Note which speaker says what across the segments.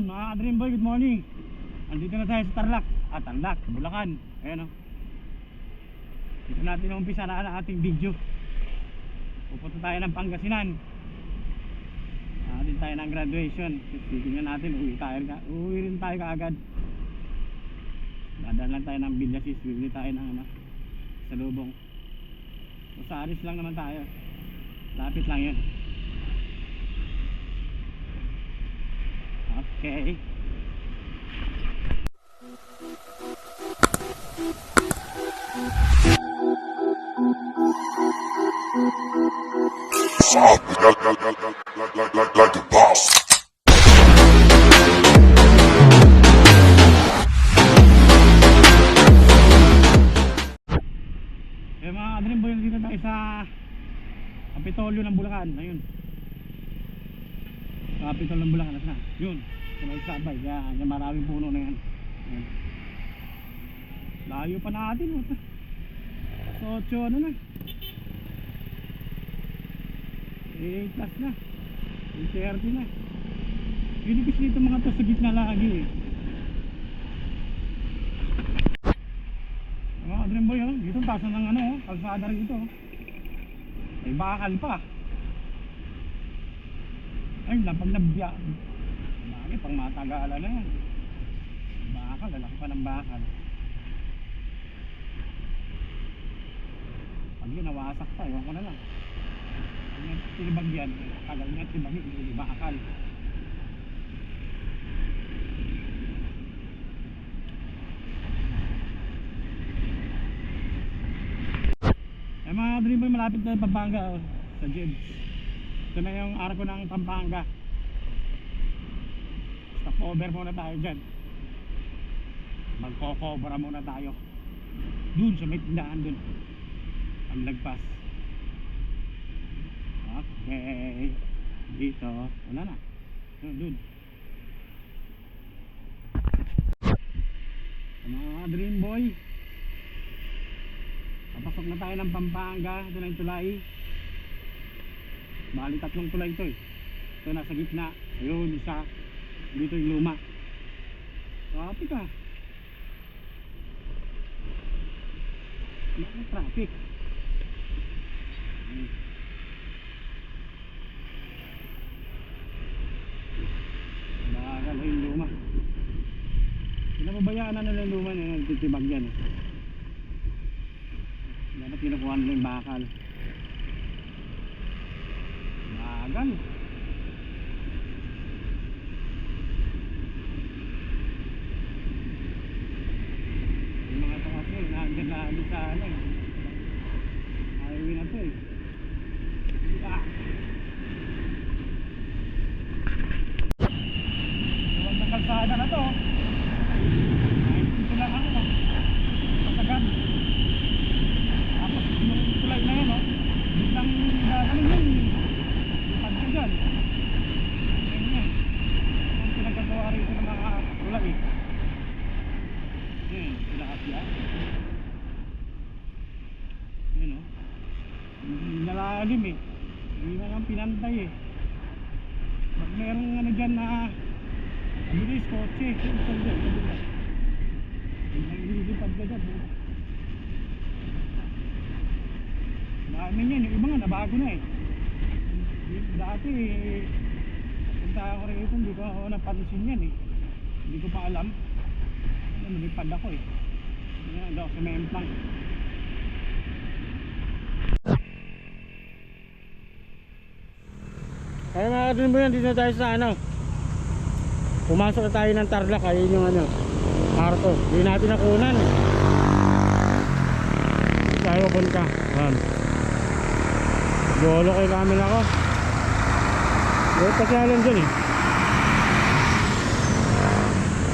Speaker 1: Ayun mga Dream Boy, good morning. Andito na tayo sa Tarlac. Tarlac, Bulacan. Ayan o. Dito natin umpisa na ang ating video. Pupunta tayo ng Pangasinan. Natin tayo ng graduation. Titingnan natin, uwi rin tayo kaagad. Dadaan lang tayo ng Villasis. Bibili tayo ng salubong. So sa Aris lang naman tayo. Lapit lang yun. Okay.
Speaker 2: Like the boss.
Speaker 1: Eh mga Dream Boy, dito tayo sa Kapitolyo ng Bulacan. Ayun. Kapitolyo ng Bulacan na. Yun. Sa may sabay. Yan. Yan, maraming puno na yan. Yan. Layo pa natin. So 8 ano na. 8 plus na. 8:30 na. Pinipis dito mga to sa gitna lagi eh. Mga Dream Boy oh. Dito pasan ng kalsada rin ito. May bakal pa. Ay, pag nabya. Bakit pang matagalan na yan. Bakal, lalaki pa ng bakal. Pag yun, nawasak pa, ewan ko na lang. Pag yung tinibag yan, tagal niya tibagin, hindi bakal. Eh mga Dream Boy, malapit na yung Pampanga sa Jibs. Ito na yung arko ng Pampanga. Stop over muna tayo dyan. Magkokobra muna tayo dun sa may tindahan dun ang lagpas. Okay. Dito wala na. Dun mga Dream Boy, papasok na tayo ng Pampanga. Ito na yung tulay. Bali 3 tulay ito eh. Ito nasa gitna. Ayun isa. Dito yung luma. Traffic ah. Bakit traffic? Bagal yung luma. Pinababayaan na nila yung luma na nagtitibag yan eh. Dapat kinukuha nila yung bakal. Bagal. Yung mga ito kasi nandiyan na sa highway na ito eh. Huwag ng kalsada na to. Dito lang pasagad. Tapos yung tulay na yun biglang gagaling yun. Lipad ko dyan. Ganyan. Kung pinagkagawa rito ng mga tulay eh. Yun, sila kasya. Yun hindi nalalim eh. Hindi na lang pinantay eh. Pag merong dyan na bilis, kotse. Saan dyan? Nagilipad ka dyan. Dami yan. Yung iba nga nabago na eh. Dati punta ako rito, hindi ko ako napansin yan eh. Hindi ko pa alam. Nalipad ako eh. Hindi ako sa memplang. Kaya mga Dream Boy, dito tayo sa pumasok na tayo ng Tarlac. Ayun yung arko. Hindi natin nakunan eh. Tayo punta. Golo ko yung camera ko. Golo pa siya lang dyan eh.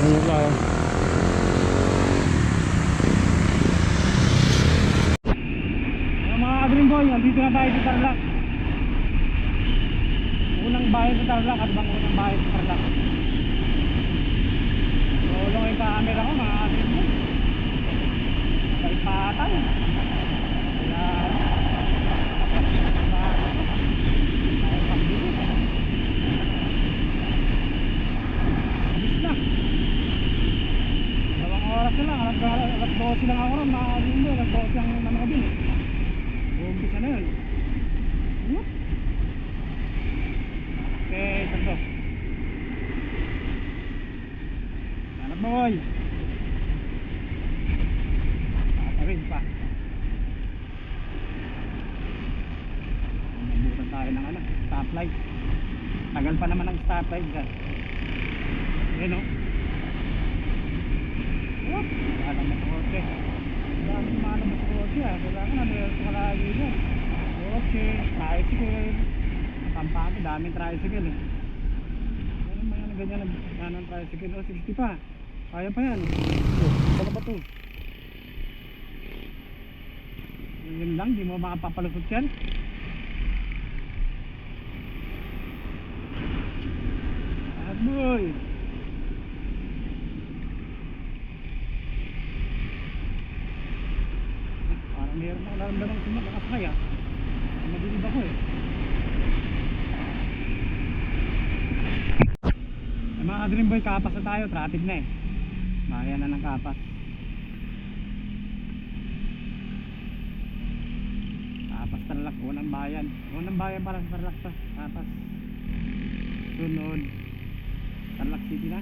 Speaker 1: Ano tayo? Mga Dream Boy, dito na tayo sa Tarlac. Unang bahay sa Tarlac at bang unang bahay sa Tarlac. Golo ko yung camera ko mga Dream Boy. Kalipatan. 12 lang ako ron, mga linggo, alas 12 ang ano ko din. Umpisa na yun. Whoop. Okay, sakto. Hanap boy. Rin pa. Nabutan tayo ng ano, stoplight. Tagal pa naman ang stoplight dyan. Ayan o. Whoop! Lalabas sa kotse. Dami malabas sa kotse ha. Kailangan na meron sa kalagi dyan. Kotse, tricycle. Pampake, daming tricycle eh. Ano ba yan, ganyan ang tricycle? O, 60 pa. Kaya pa yan. Baka ba ito? Yun lang, di mo makapapalusot yan. Bad boy. Parang meron na nararamdaman ko makakasakay ah. Madilig ako eh. Mga Dream Boy, Kapas na tayo, traffic na eh. Bayan na ng Kapas. Kapas Tarlac, unang bayan. Unang bayan para sa Tarlac to, Kapas. Sunod Tarlac City na.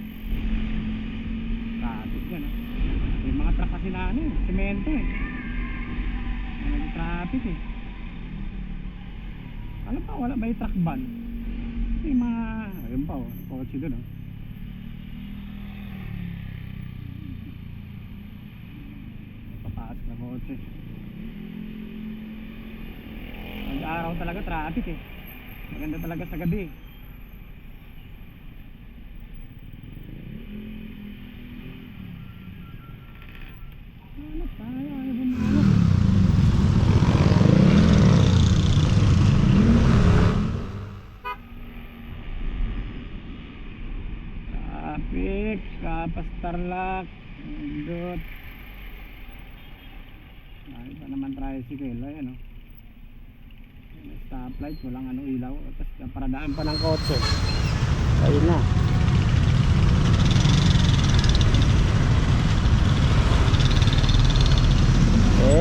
Speaker 1: Traffic yan ah. Yung mga truck kasi na ano eh, semento eh. Nag-traffic eh. Alam pa, wala ba yung truck ban? Yung mga, ayun pa oh, kotse doon oh. Papasok na kotse. Mag-araw talaga traffic eh. Maganda talaga sa gabi. Ano tayo? Ayaw ba mga traffic, Kapas Tarlac, Indot. Nakita naman tricycle, ayan o. Stoplight, walang ano ilaw. Tapos paradaan pa ng kotse. Ayun na.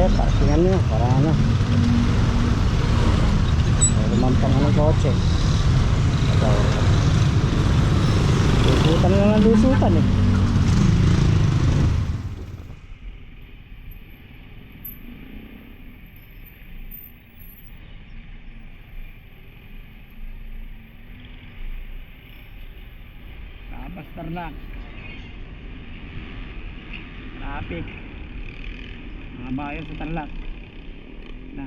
Speaker 1: Parkingan nyo, para ano. Lumampang ng kotse. Ito. Lusutan na lang lusutan eh. Kapas Tarlac. Traffic. Mga bayan sa Tarlac. Na.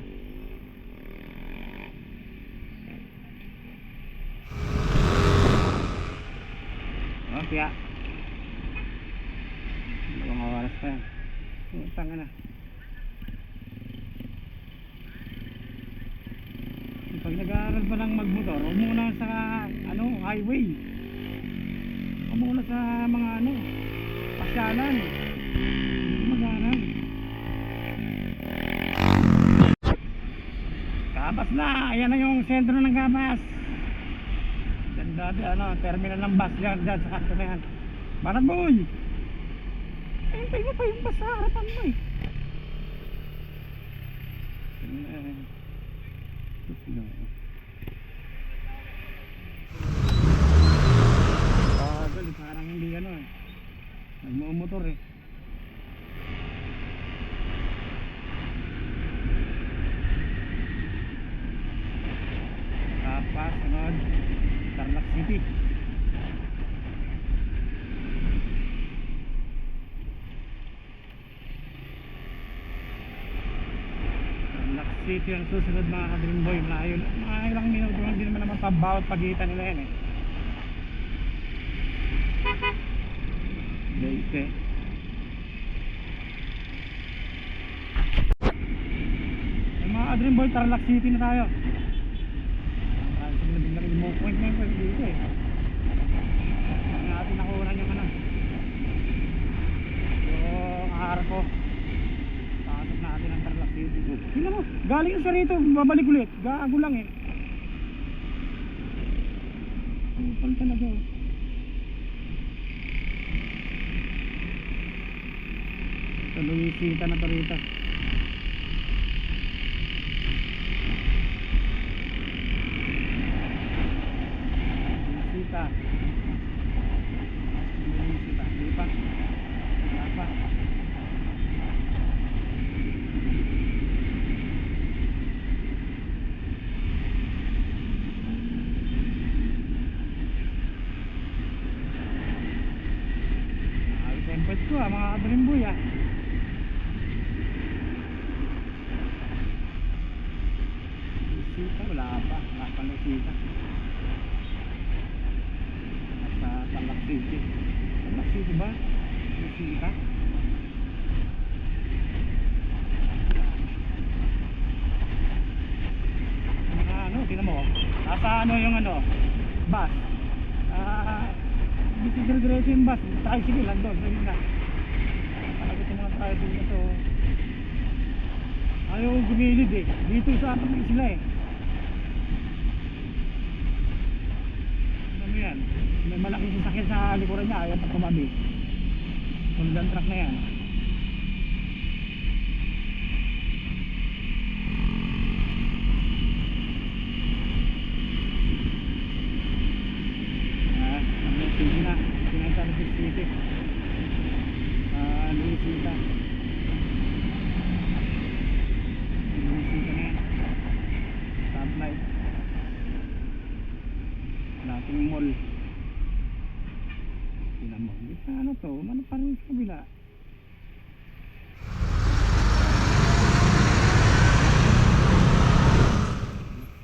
Speaker 1: Kaya dalawang oras pa yan. Tanga na. Pag nag-aaral pa lang magmotor, huwag muna sa ano, highway. Huwag muna sa mga ano, pasyalan. Mag-aaral. Kapas na, ayan na yung sentro ng Kapas. Dati ano, terminal ng bus dyan sa kanto na yan. Banat boy! Hintay mo pa yung bus sa harapan mo eh. Bagal, parang hindi ano eh. Nagmumotor eh. Kapas, sunod Tarlac City. Tarlac City ang susunod mga ka-Dream Boy. Malayo, mga ilang minuto lang din naman pabawat pagitan nila yan eh. Leyte. Mga ka-Dream Boy, Tarlac City na tayo. Mo point na yung dito eh. Ang natin nakuha yung ano, yung arko. Pasok natin ang Tarlac City. Tingnan mo, galing sa rito, babalik ulit. Gago lang eh. Upal talaga oh. Luisita na to rito. Luisita. Luisita. Di pa. Wala pa. Tempet ko mga kadrimboy Luisita, wala pa Luisita. Nasa Tarlac City. Tarlac City ba? Luisita. Tingnan mo, nasa yung bus. Diretso yung bus, tricycle lang doon sa gitna. Talaga itong mga tricycle na to, ayaw gumilid dito sa ating isla ano mo yan, may malaking sasakyan sa likuran niya, ayaw pa tumabi. Sundan truck na yan. Sige na, Tarlac City. Luisita. Luisita na yan. Stoplight. Dating mall. Tingnan mo, ano to? Ano pa rin sa kabila?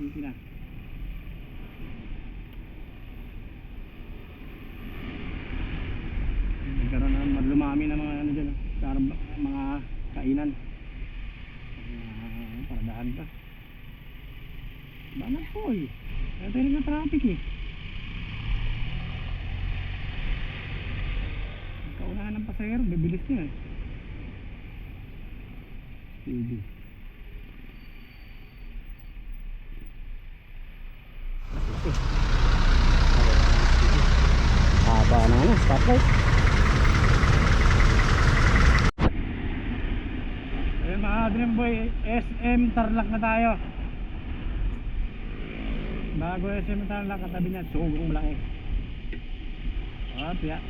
Speaker 1: City na. Lumami na mga dyan, mga kainan. Paradahan pa. Banat po kaya tayo nag-traffic kaunahan ng pasahero, bibilis nyo Speedy. Haba na stoplight. Mga Dreamboy, SM Tarlac na tayo. Bago SM Tarlac, katabi niya sugong laki. Wapya.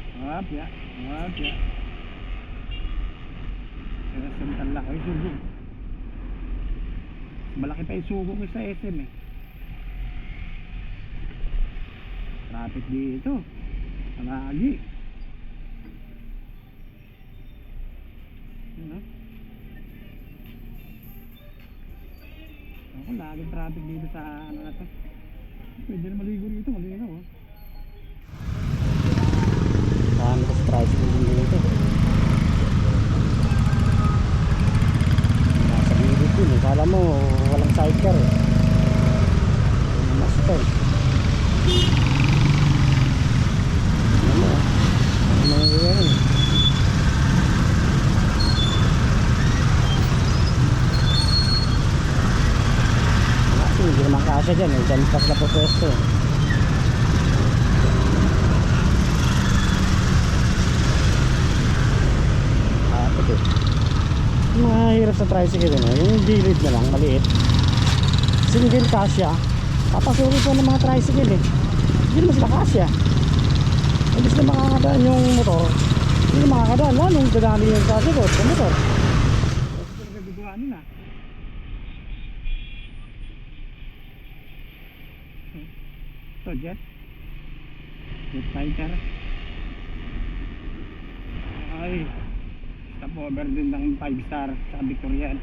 Speaker 1: SM Tarlac ay sugong. Malaki pa yung sugong sa SM Traffic dito lagi. Ako laging traffic dito sa na to. Pwede na maligo rito, malinaw Paano ko sa tricycle din dito? Nasa gilid yun Kala mo walang sidecar Master. Ano yan Hindi naman kasya dyan dyan pas na po pwesto ito mahirap sa tricycle yung gilid na lang maliit single kasya papasukin po ng mga tricycle hindi naman sila kasya imbis na makakadaan yung motor hindi na makakadaan nung dadami yung tricycle sa motor ito jet fighter ay stopover din ng 5 star sa Victorian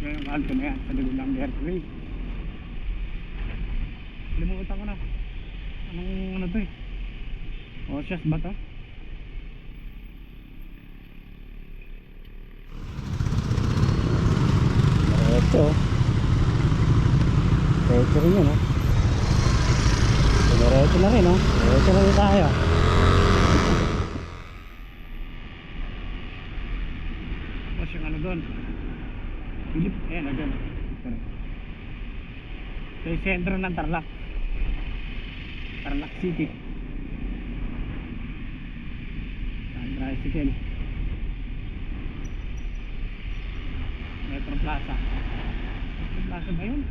Speaker 1: ngayon mahal ko na yan sa likod ng Mercury limutan ko na anong to Oshas ba to? Diretso rin yun diretso na rin diretso na rin tayo tapos yung doon Philip, doon ito yung sentro ng Tarlac City ang tricycle Metro Plaza. Metro Plaza ba yun?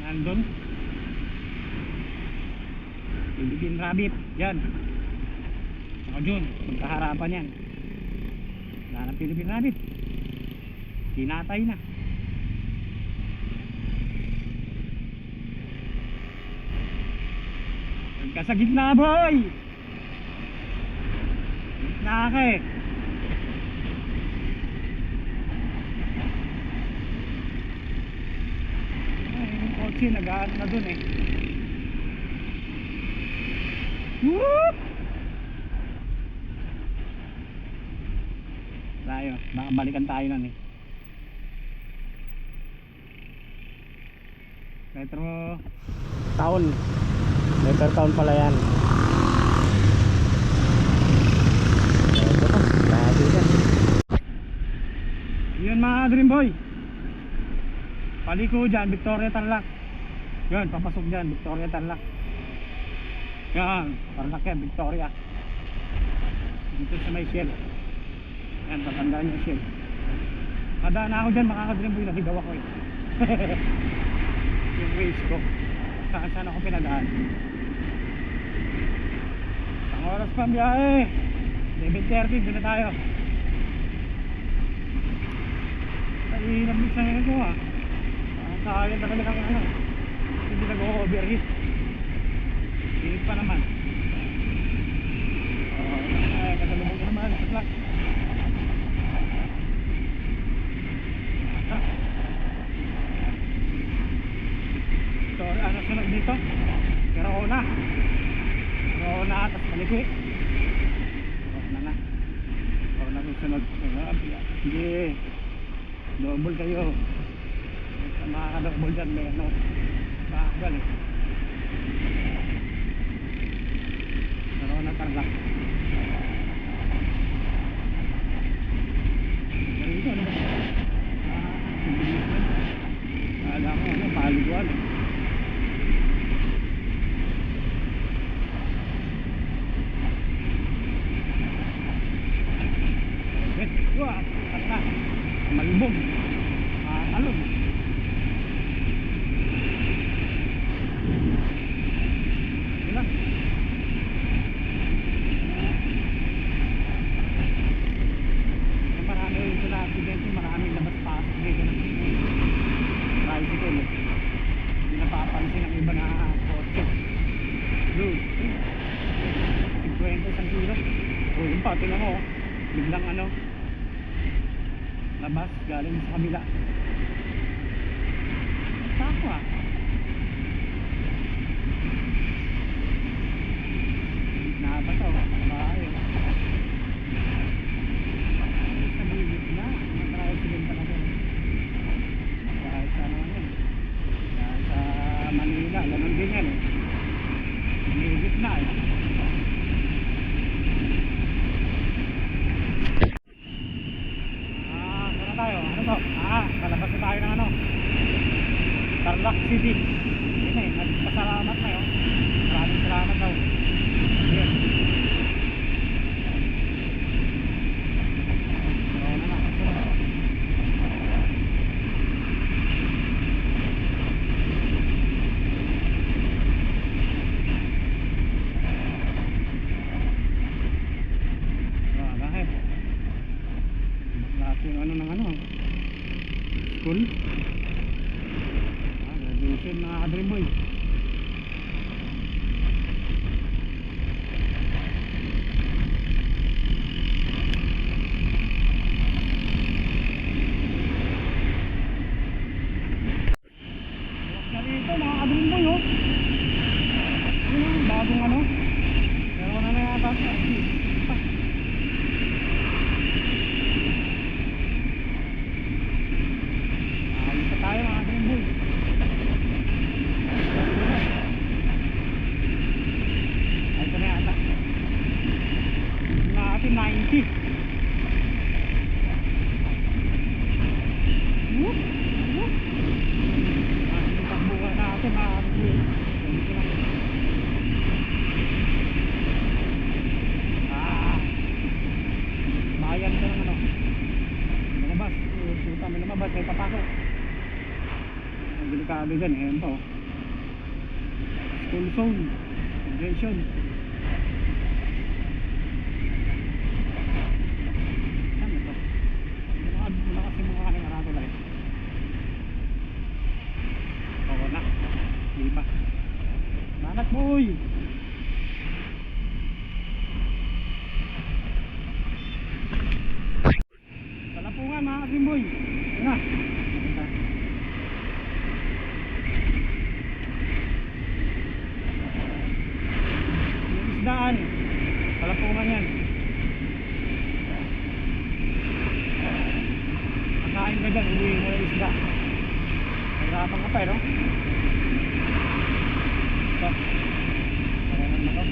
Speaker 1: Nandun. Philippine Rabbit. Yan. Ako dyan. Magkaharapan yan. Wala ng Philippine Rabbit. Tinatay na. Ka sa gitna, boy. Gitna ka eh. Ay, yung kotse nag-aano na dun eh. Whoop! Tayo, baka balikan tayo nun eh. Metro Town. Metro Town pala yan. Ito pa, dahil yan. Yun mga Dream Boy. Paliko dyan, Victoria Tarlac. Yun, papasok dyan, Victoria Tarlac. Yan, Tarlac yan, Victoria. Dito sa may Shell. Yan, tatandaan nyo Shell. Kadaan na ako dyan, mga Dream Boy, nahigaw ako eh. Yung waist ko. Saan ako pinadaan. Ang oras pa ang biyahe 11:30, doon na tayo. Kainam mix na ito ah. Kaya talaga ng ano, hindi nag-overheat. Hihit pa naman. Ay, kasalubong ko naman sa plug. So, ano sunod dito? Corona. Corona, tapos maliki. Corona na. Corona susunod. Sige. Double kayo. Sa mga ka-double dyan, may ano. Bagal eh. Corona Tarlac. Ganito, ano ba? Alam ko, ano, paliguan eh. Wah, kata malubog. Alog. Ila. Marami ito na aksidente, maraming labas-pasok dito ng tricycle. Hindi napapansin ang iba na kotse. Dude, 50 isang kilo. O yun pa, tingnan mo. Biglang ano, labas galing sa kabila. Tako ah. Na ba to? Bahay. Sa bibig na, matry sila talaga. Kahit sa naman yun. Kahit sa Manila, ganun din yan eh. Bibig na eh. Kalabas na tayo ng ano, Tarlac City. Yun eh, nagpasalamat na yun. Maraming salamat daw. Yun. Corona na. Bakit? Bakit yung ano ng ano? School? Graduation na Dream Boy. Dito mga Dream Boy oh. Yun ang bagong ano. Pero na yata siya. Tayo mga Dream Boy. Ang delikado dyan, ayan po. School zone, graduation. Saan ito? Malakas yung mukha ng arato lang. Oo na, di ba? Manat boy! Salapungan mga Dreamboy. Yun na. Yung isdaan. Salapungan yan. Makain ka dyan, hindi mo yung isda. Naghirapan ka pa no? Ito. Karanan na to.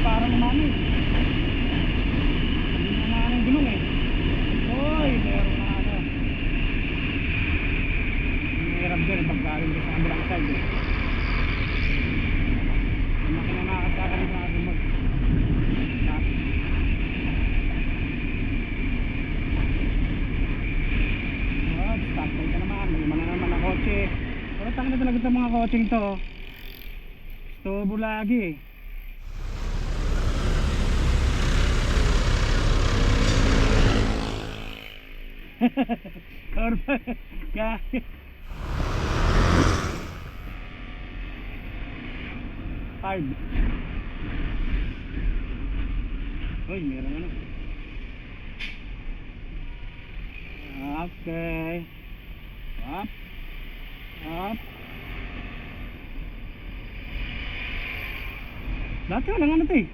Speaker 1: Parang umani. Hindi na umani yung gulong eh. Uy, meron na ano. Mahirap din pagkarin ko sa kabilang side eh. Yung makina nakakasaka rin natin mag stop. Oh, stop tayo ka naman. May mana naman na kotse. Pero tanga na talaga itong mga kotseng to. Stobo lagi eh. Kaya hard. Uy, meron ano. Okay. Up. Up. Dati lang ano to eh.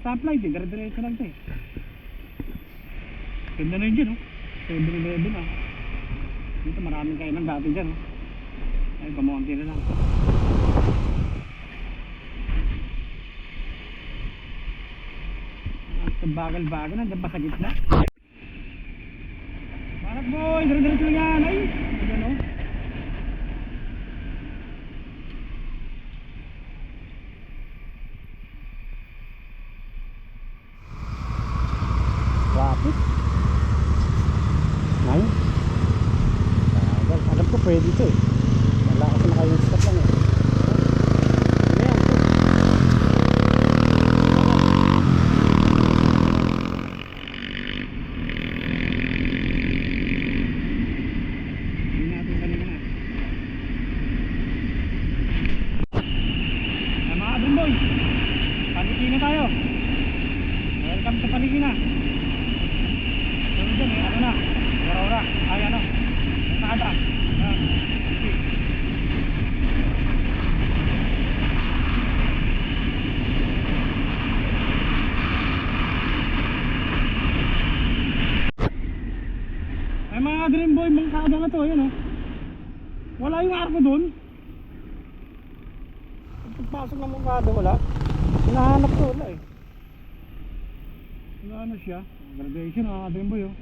Speaker 1: Stoplight eh. Dire-diretso lang to eh. Ganda na yun dyan oh. 7-11 ah. Dito maraming kainan dati dyan oh. Ay, pamunti na lang. At bagal-bagal nandiyan pa sa gitna. Manat boy, dire-diretso lang yan. Ay, ayan oh. Traffic. Ay, alam ko pwede ito eh. Wala kasi naka-stop lang eh. Ayan. Hindi natin kanina na. Ay mga Dreamboy, Paliki na tayo. Welcome to Paliki na. So dyan eh, ano na, Aurora, ay ano, Nakada. Okay. Ay mga Dreamboy, Nakada na to, yun oh. Wala yung arko dun. Pagpasok ng Nakada, wala. Hinahanap ko, wala eh. Wala na siya. Graduation mga Dreamboy oh.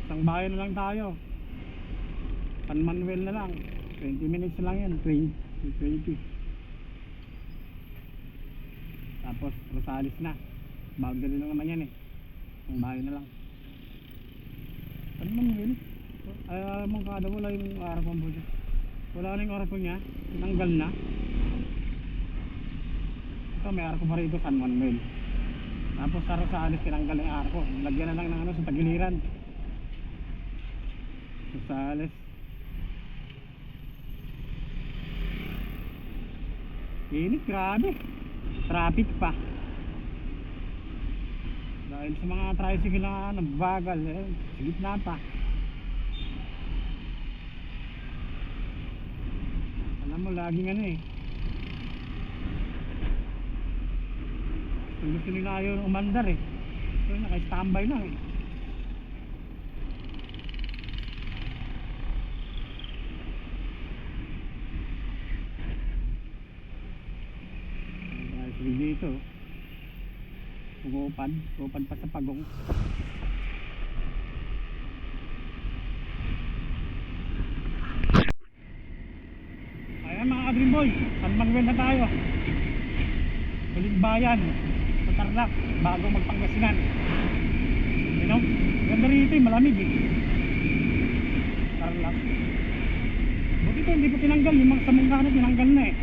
Speaker 1: Isang bayan na lang tayo. San Manuel na lang. 20 minutes na lang yan. 20. Tapos Rosales na. Boundary lang naman yan eh. Isang bayan na lang. San Manuel? Ay, Moncada, wala yung araw po dyan. Wala na yung araw po niya. Tinanggal na. Ito may araw pa rito, San Manuel. Tapos sa Rosales tinanggal yung araw ko. Lagyan na lang ng ano sa tagiliran. Rosales. Init, grabe. Traffic pa. Dahil sa mga tricycle na nagbagal eh, sa gitna pa. Alam mo, laging ano eh. Kung gusto nila ayaw umandar eh. So naka-standby lang eh. dito. Upad pa sa pagong. Ayan mga ka-Dream Boy, San Manuel na tayo. Huling bayan sa Tarlac bago magpangasinan. You know, ganda rito eh, malamig eh. Tarlac. Buti ito hindi pa tinanggal, yung mga sa Mungkano tinanggal na eh.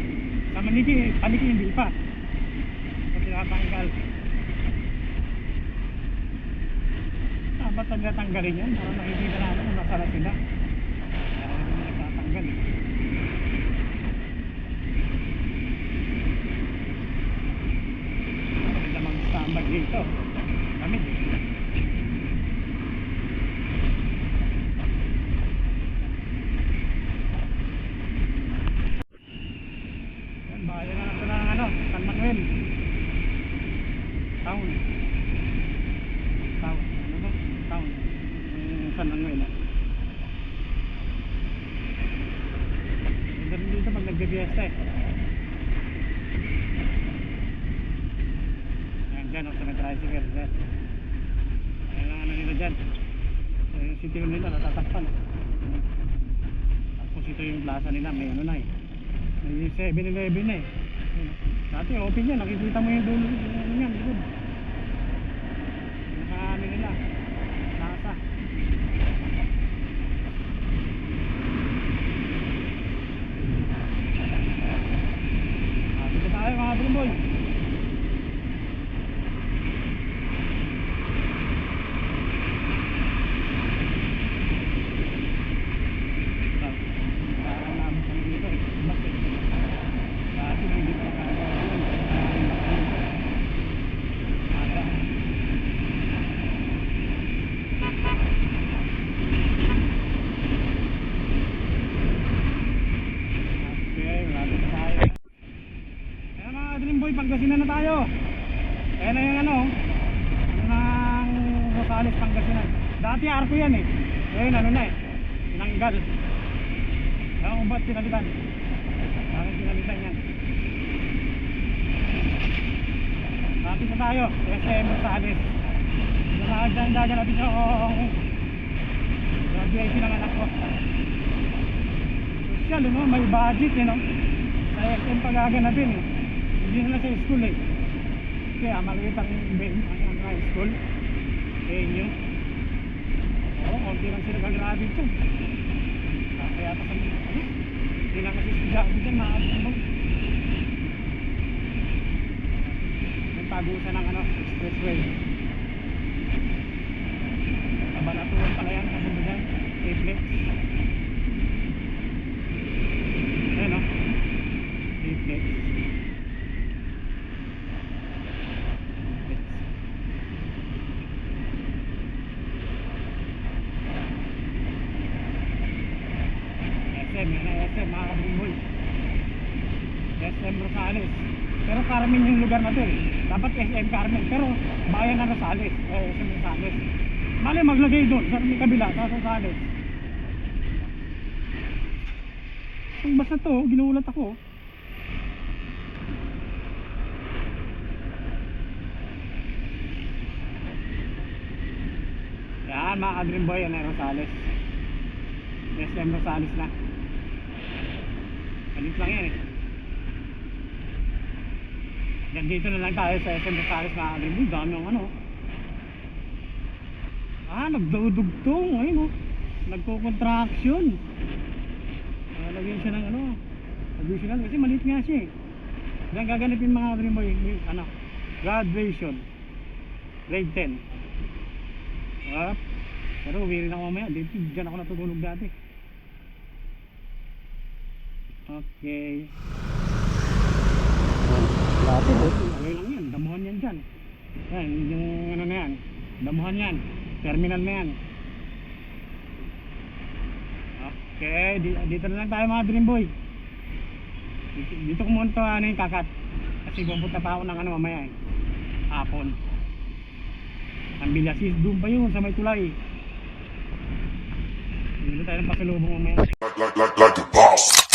Speaker 1: Sa Maniki, Paniki hindi pa. Ito tinatanggal. Ba't nagtatanggalin yan? Para makikita natin kung nasa na sila. Para hindi nagtatanggal eh. Hindi namang standby dito. Lamig eh. Yan, bayan na natin ng ano, San Manuel Town. Town. Ano ba? Town. San Manuel. Ganda rin dito pag nagbibiesta eh. Ayan dyan, sa may tricycle dyan. Ayan ang ano nila dyan. Yung city hall nila natatakpan. Tapos ito yung plaza nila, may ano na eh. May 7-Eleven na eh. Dati open yan, nakikita mo yung dulo yan, good. Ano nila, plaza. Dito tayo mga Dream Boy. Parang namin kami dito eh. Mas eh. Dati hindi pa nakakagawa yun. Aga. Okay, malapit na tayo. Ayan mga Dream Boy, Pangasinan na tayo. Ayan na yung ano ng Rosales, Pangasinan. Dati arko yan eh. Ngayon ano na eh, tinanggal. Ewan kung ba't pinalitan. Bakit pinalitan yan? Dati na tayo, SM Rosales. Dyan natin yung graduation ng anak ko. Social, no? May budget, you know? Sa SM pagaganapin eh. Hindi na lang sa school eh. Kaya maliit ang high school. Kaya nyo. Oo, konti lang sila gagraduate dyan. Kaya pa sa ano? Hindi lang kasi estudyante dyan, makakabang. May pagusan ng ano, expressway. Kabanatuan pala yan, kabundo dyan. Triplex. Ayan o. Triplex. SM, yan na SM, mga kabumboy. SM Rosales. Pero Carmen yung lugar na to eh. Dapat SM Carmen, pero bayan na Rosales. SM Rosales. Mali maglagay doon sa may kabila, sa Rosales. Ang basta to, ginulat ako. Yan mga ka-Dream Boy, yan ay Rosales. SM Rosales na. Alit lang yan eh. Yan dito na lang tayo sa SM Rosales mga ka-Dream Boy. Dami ang ano. Nagdudugtong. Ayun o. Nagko-contraction. Lagyan siya ng ano. Additional. Kasi maliit nga siya eh. Diyan gaganapin mga ka-Dream Boy. Ano. Graduation. Grade 10. Pero uwi rin ako mamaya. Dito, dyan ako natutulog dati. Okay. Dati, okay lang yan. Damuhan yan dyan. Yan, yung ano na yan. Damuhan yan. Terminal na yan. Okay, dito na lang tayo mga Dream Boy. Dito ko muna ito ano yung kakat. Kasi pupunta pa ako ng ano mamaya eh. Hapon. Ang Bilasis, doon pa yun sa may tulay. Dito tayo ng pasalubong mamaya.
Speaker 2: Like a boss.